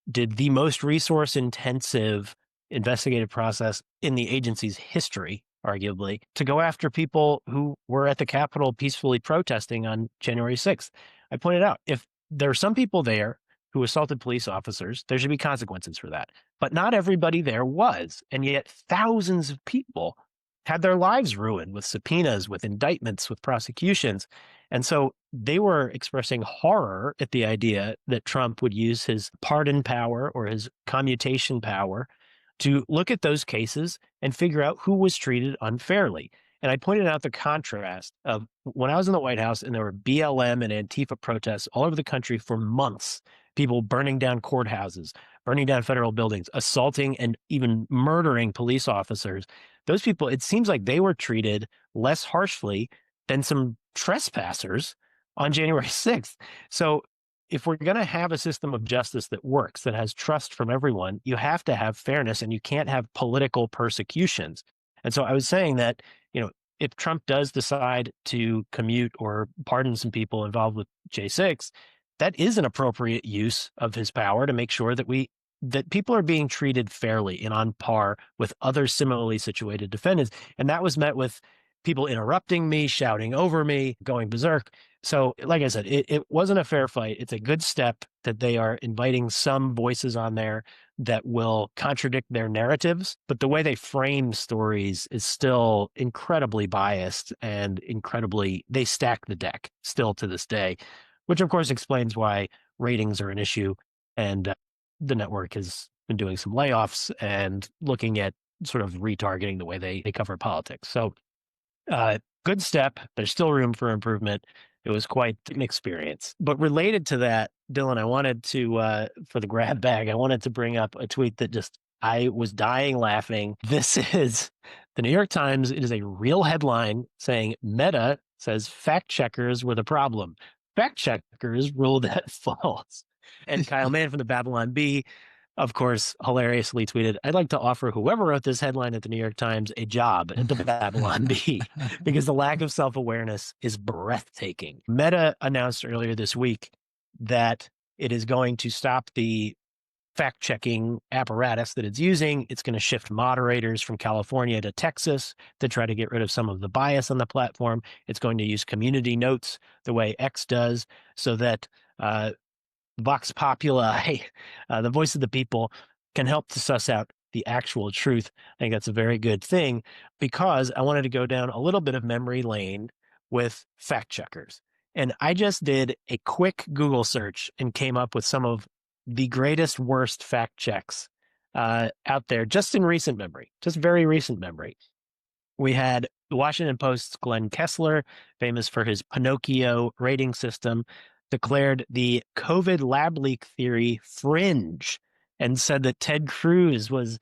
did the most resource-intensive investigative process in the agency's history arguably, to go after people who were at the Capitol peacefully protesting on January 6th. I pointed out, if there are some people there who assaulted police officers, there should be consequences for that. But not everybody there was. And yet thousands of people had their lives ruined with subpoenas, with indictments, with prosecutions. And so they were expressing horror at the idea that Trump would use his pardon power or his commutation power to look at those cases and figure out who was treated unfairly. And I pointed out the contrast of when I was in the White House and there were BLM and Antifa protests all over the country for months, people burning down courthouses, burning down federal buildings, assaulting and even murdering police officers. Those people, it seems like they were treated less harshly than some trespassers on January 6th. So if we're going to have a system of justice that works, that has trust from everyone, you have to have fairness and you can't have political persecutions. And so I was saying that, if Trump does decide to commute or pardon some people involved with J6, that is an appropriate use of his power to make sure that people are being treated fairly and on par with other similarly situated defendants. And that was met with people interrupting me, shouting over me, going berserk. So, like I said, it wasn't a fair fight. It's a good step that they are inviting some voices on there that will contradict their narratives. But the way they frame stories is still incredibly biased and they stack the deck still to this day, which of course explains why ratings are an issue. And the network has been doing some layoffs and looking at sort of retargeting the way they cover politics. So, good step. There's still room for improvement. It was quite an experience. But related to that, Dylan, I wanted to, for the grab bag, I wanted to bring up a tweet that I was dying laughing. This is the New York Times. It is a real headline saying Meta says fact checkers were the problem. Fact checkers ruled that false. And Kyle Mann from the Babylon Bee, of course, hilariously tweeted, "I'd like to offer whoever wrote this headline at the New York Times a job at the Babylon Bee because the lack of self-awareness is breathtaking." Meta announced earlier this week that it is going to stop the fact-checking apparatus that it's using. It's going to shift moderators from California to Texas to try to get rid of some of the bias on the platform. It's going to use community notes the way X does so that Vox Populi, the voice of the people, can help to suss out the actual truth. I think that's a very good thing because I wanted to go down a little bit of memory lane with fact checkers. And I just did a quick Google search and came up with some of the greatest, worst fact checks out there just in recent memory, just very recent memory. We had the Washington Post's Glenn Kessler, famous for his Pinocchio rating system, declared the COVID lab leak theory fringe and said that Ted Cruz was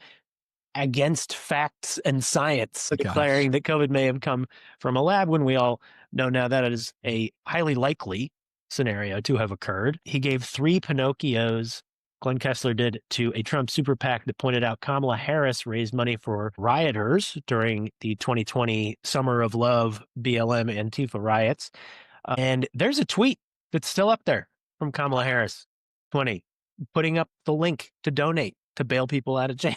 against facts and science, declaring that COVID may have come from a lab when we all know now that is a highly likely scenario to have occurred. He gave 3 Pinocchios, Glenn Kessler did, to a Trump super PAC that pointed out Kamala Harris raised money for rioters during the 2020 Summer of Love BLM Antifa riots. And there's a tweet that's still up there from Kamala Harris, putting up the link to donate to bail people out of jail.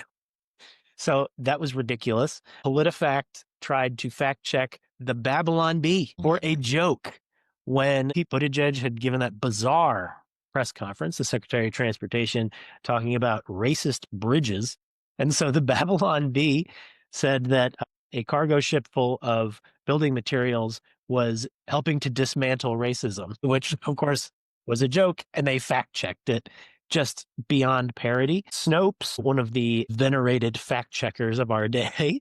So that was ridiculous. PolitiFact tried to fact check the Babylon Bee for a joke when Pete Buttigieg had given that bizarre press conference, the Secretary of Transportation, talking about racist bridges. And so the Babylon Bee said that a cargo ship full of building materials was helping to dismantle racism, which of course was a joke, and they fact checked it just beyond parody. Snopes, one of the venerated fact checkers of our day,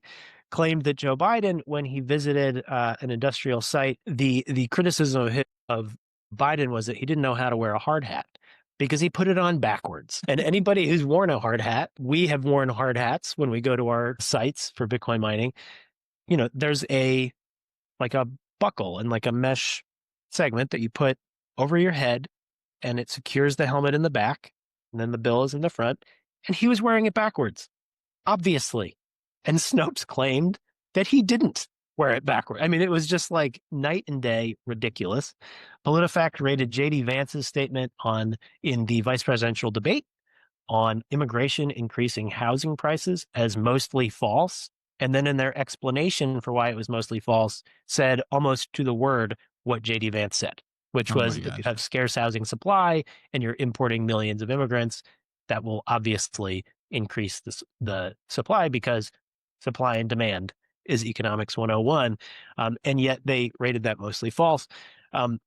claimed that Joe Biden, when he visited an industrial site, the criticism of Biden was that he didn't know how to wear a hard hat because he put it on backwards. And anybody who's worn a hard hat, we have worn hard hats when we go to our sites for Bitcoin mining. There's a buckle and like a mesh segment that you put over your head and it secures the helmet in the back. And then the bill is in the front. And he was wearing it backwards, obviously. And Snopes claimed that he didn't wear it backward. I mean, it was just like night and day ridiculous. PolitiFact rated J.D. Vance's statement in the vice presidential debate on immigration increasing housing prices as mostly false. And then in their explanation for why it was mostly false, said almost to the word what JD Vance said, which Oh my was if you gosh. have scarce housing supply and you're importing millions of immigrants, that will obviously increase the supply because supply and demand is economics 101. And yet they rated that mostly false.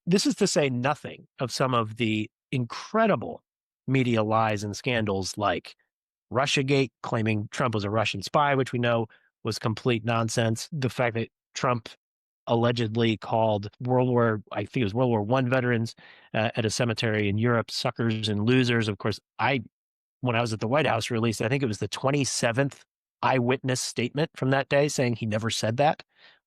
This is to say nothing of some of the incredible media lies and scandals like Russiagate, claiming Trump was a Russian spy, which we know was complete nonsense. The fact that Trump allegedly called I think it was World War One veterans at a cemetery in Europe, suckers and losers. Of course, when I was at the White House, released, I think it was the 27th eyewitness statement from that day saying he never said that.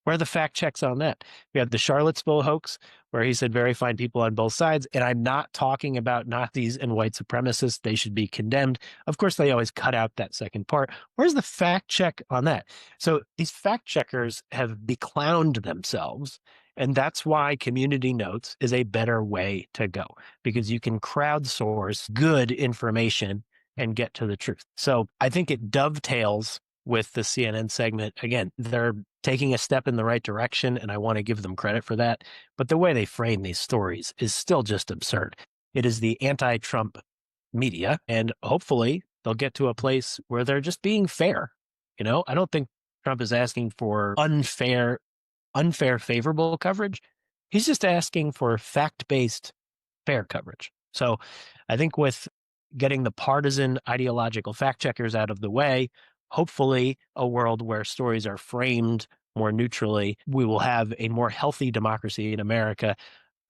Where are the fact checks on that? We had the Charlottesville hoax, where he said very fine people on both sides. And I'm not talking about Nazis and white supremacists. They should be condemned. Of course, they always cut out that second part. Where's the fact check on that? So these fact checkers have beclowned themselves. And that's why community notes is a better way to go, because you can crowdsource good information and get to the truth. So I think it dovetails with the CNN segment. Again, they're taking a step in the right direction, and I want to give them credit for that. But the way they frame these stories is still just absurd. It is the anti-Trump media, and hopefully they'll get to a place where they're just being fair. I don't think Trump is asking for unfair, favorable coverage. He's just asking for fact-based, fair coverage. So I think with getting the partisan ideological fact checkers out of the way, hopefully a world where stories are framed more neutrally, we will have a more healthy democracy in America.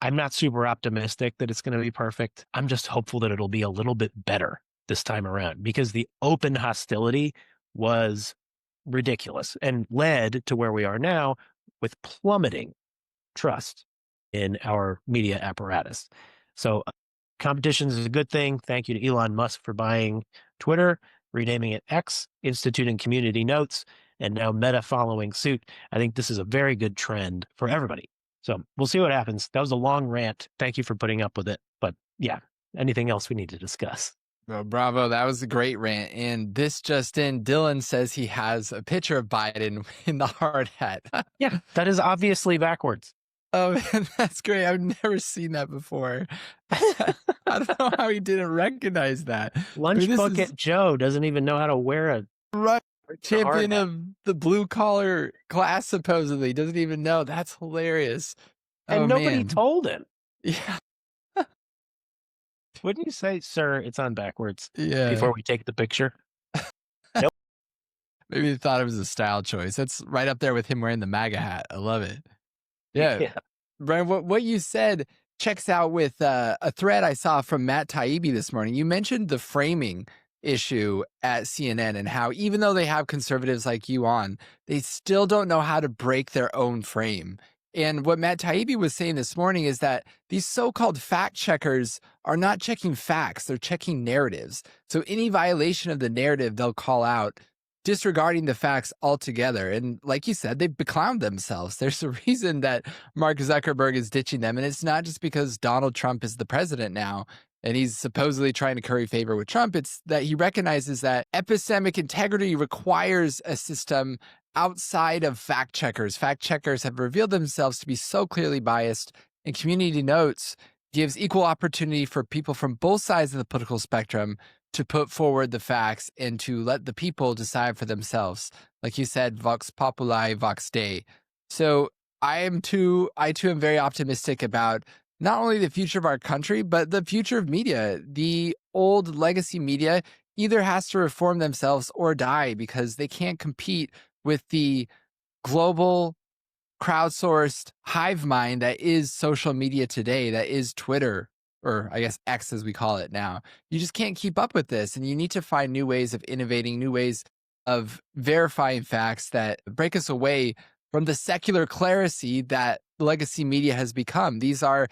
I'm not super optimistic that it's going to be perfect. I'm just hopeful that it'll be a little bit better this time around, because the open hostility was ridiculous and led to where we are now with plummeting trust in our media apparatus. So competition is a good thing. Thank you to Elon Musk for buying Twitter, renaming it X, instituting community notes, and now Meta following suit. I think this is a very good trend for everybody. So we'll see what happens. That was a long rant. Thank you for putting up with it. But yeah, anything else we need to discuss? Well, bravo. That was a great rant. And this just in, Dylan says he has a picture of Biden in the hard hat. Yeah, that is obviously backwards. Oh, man, that's great. I've never seen that before. I don't know how he didn't recognize that. Lunch Bucket Joe doesn't even know how to wear a right champion of the blue collar class, supposedly. Doesn't even know. That's hilarious. And nobody told him. Yeah. Wouldn't you say, sir, it's on backwards Yeah. before we take the picture? Nope. Maybe they thought it was a style choice. That's right up there with him wearing the MAGA hat. I love it. Yeah. Brian, what you said checks out with a thread I saw from Matt Taibbi this morning. You mentioned the framing issue at CNN and how even though they have conservatives like you on, they still don't know how to break their own frame. And what Matt Taibbi was saying this morning is that these so-called fact checkers are not checking facts, they're checking narratives. So any violation of the narrative, they'll call out, disregarding the facts altogether. And like you said, they've beclowned themselves. There's a reason that Mark Zuckerberg is ditching them. And it's not just because Donald Trump is the president now and he's supposedly trying to curry favor with Trump. It's that he recognizes that epistemic integrity requires a system outside of fact checkers. Fact checkers have revealed themselves to be so clearly biased, and Community Notes gives equal opportunity for people from both sides of the political spectrum to put forward the facts and to let the people decide for themselves. Like you said, vox populi, vox dei. So I too am very optimistic about not only the future of our country, but the future of media. The old legacy media either has to reform themselves or die because they can't compete with the global crowdsourced hive mind that is social media today, that is Twitter, or I guess X as we call it now. You just can't keep up with this, and you need to find new ways of innovating, new ways of verifying facts that break us away from the secular clerisy that legacy media has become. These are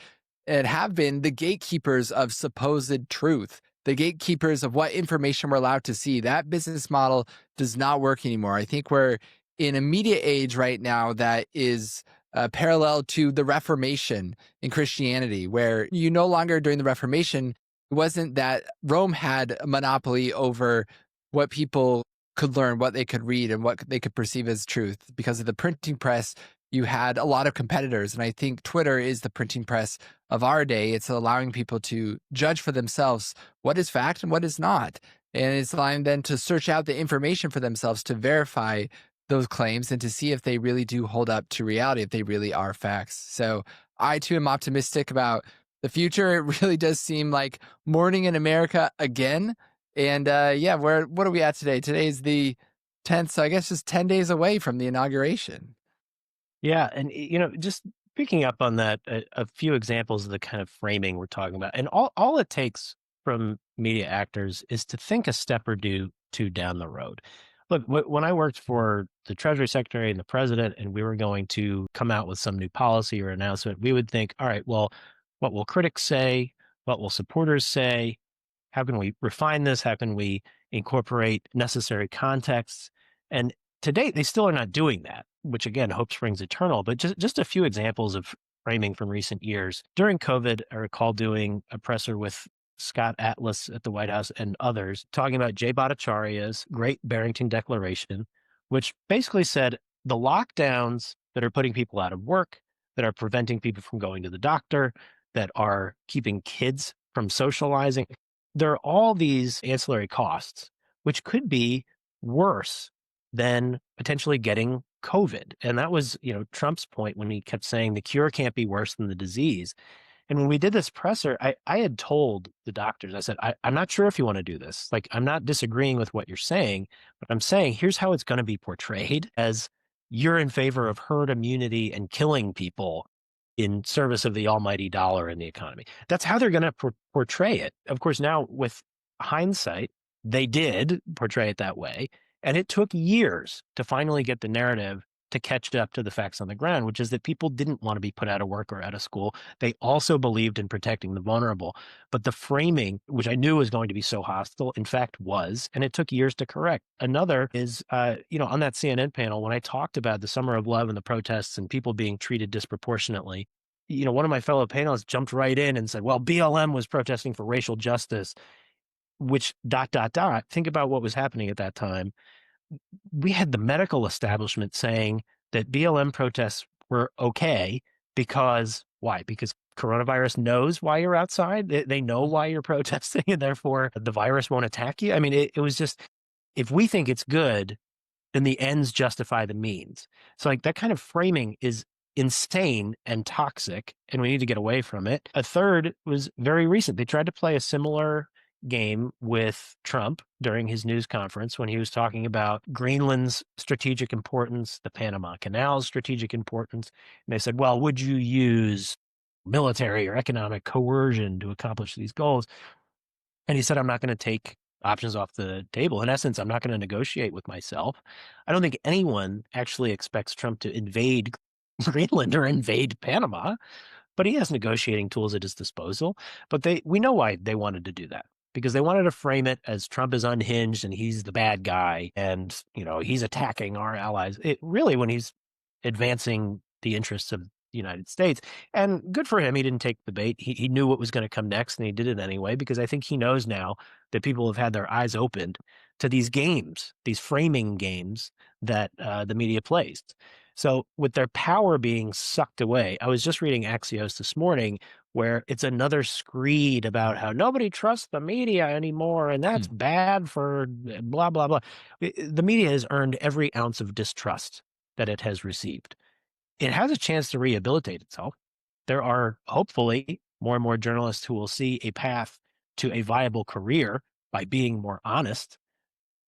and have been the gatekeepers of supposed truth, the gatekeepers of what information we're allowed to see. That business model does not work anymore. I think we're in a media age right now that is parallel to the Reformation in Christianity, where you no longer, during the Reformation, it wasn't that Rome had a monopoly over what people could learn, what they could read, and what they could perceive as truth. Because of the printing press, you had a lot of competitors. And I think Twitter is the printing press of our day. It's allowing people to judge for themselves what is fact and what is not. And it's allowing them to search out the information for themselves to verify those claims and to see if they really do hold up to reality, if they really are facts. So I too am optimistic about the future. It really does seem like morning in America again. And yeah, what are we at today? Today's the 10th, so I guess just 10 days away from the inauguration. Yeah, and just picking up on that, a few examples of the kind of framing we're talking about, and all it takes from media actors is to think a step or two down the road. Look, when I worked for the Treasury Secretary and the President, and we were going to come out with some new policy or announcement, we would think, all right, well, what will critics say? What will supporters say? How can we refine this? How can we incorporate necessary contexts? And to date, they still are not doing that, which again, hope springs eternal. But just a few examples of framing from recent years. During COVID, I recall doing a presser with Scott Atlas at the White House and others talking about Jay Bhattacharya's Great Barrington Declaration, which basically said the lockdowns that are putting people out of work, that are preventing people from going to the doctor, that are keeping kids from socializing, there are all these ancillary costs, which could be worse than potentially getting COVID. And that was, Trump's point when he kept saying the cure can't be worse than the disease. And when we did this presser, I had told the doctors, I said, I'm not sure if you want to do this. Like, I'm not disagreeing with what you're saying, but I'm saying here's how it's going to be portrayed as you're in favor of herd immunity and killing people in service of the almighty dollar and the economy. That's how they're going to portray it. Of course, now with hindsight, they did portray it that way. And it took years to finally get the narrative to catch up to the facts on the ground, which is that people didn't want to be put out of work or out of school. They also believed in protecting the vulnerable. But the framing, which I knew was going to be so hostile, in fact was, and it took years to correct. Another is, on that CNN panel, when I talked about the summer of love and the protests and people being treated disproportionately, one of my fellow panelists jumped right in and said, well, BLM was protesting for racial justice, which ... Think about what was happening at that time. We had the medical establishment saying that BLM protests were okay because why? Because coronavirus knows why you're outside. They know why you're protesting, and therefore the virus won't attack you. I mean, it was just, if we think it's good, then the ends justify the means. So like that kind of framing is insane and toxic, and we need to get away from it. A third was very recent. They tried to play a similar game with Trump during his news conference when he was talking about Greenland's strategic importance, the Panama Canal's strategic importance. And they said, well, would you use military or economic coercion to accomplish these goals? And he said, I'm not going to take options off the table. In essence, I'm not going to negotiate with myself. I don't think anyone actually expects Trump to invade Greenland or invade Panama, but he has negotiating tools at his disposal. But we know why they wanted to do that, because they wanted to frame it as Trump is unhinged and he's the bad guy and, he's attacking our allies. It really, when he's advancing the interests of the United States. And good for him. He didn't take the bait. He knew what was going to come next, and he did it anyway, because I think he knows now that people have had their eyes opened to these games, these framing games that the media plays. So with their power being sucked away, I was just reading Axios this morning where it's another screed about how nobody trusts the media anymore, and that's bad for blah, blah, blah. The media has earned every ounce of distrust that it has received. It has a chance to rehabilitate itself. There are hopefully more and more journalists who will see a path to a viable career by being more honest.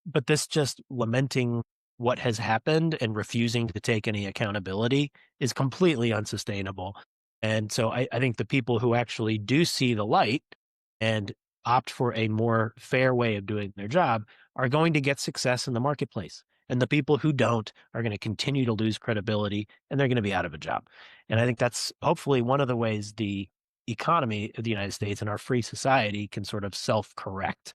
But this just lamenting what has happened and refusing to take any accountability is completely unsustainable. And so I think the people who actually do see the light and opt for a more fair way of doing their job are going to get success in the marketplace. And the people who don't are going to continue to lose credibility, and they're going to be out of a job. And I think that's hopefully one of the ways the economy of the United States and our free society can sort of self-correct.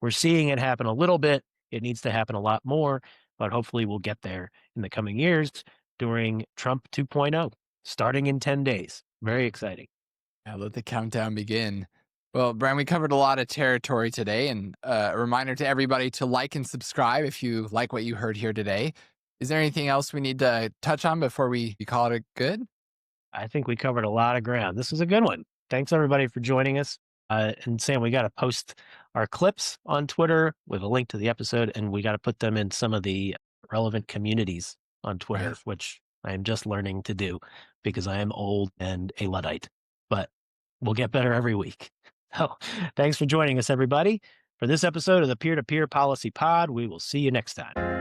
We're seeing it happen a little bit. It needs to happen a lot more, but hopefully we'll get there in the coming years during Trump 2.0, starting in 10 days. Very exciting. Yeah, let the countdown begin. Well, Brian, we covered a lot of territory today, and a reminder to everybody to like and subscribe if you like what you heard here today. Is there anything else we need to touch on before we call it a good? I think we covered a lot of ground. This was a good one. Thanks everybody for joining us. And Sam, we got to post our clips on Twitter with a link to the episode, and we got to put them in some of the relevant communities on Twitter, Right. which I am just learning to do because I am old and a Luddite. But we'll get better every week. So thanks for joining us, everybody. For this episode of the Peer to Peer Policy Pod, we will see you next time.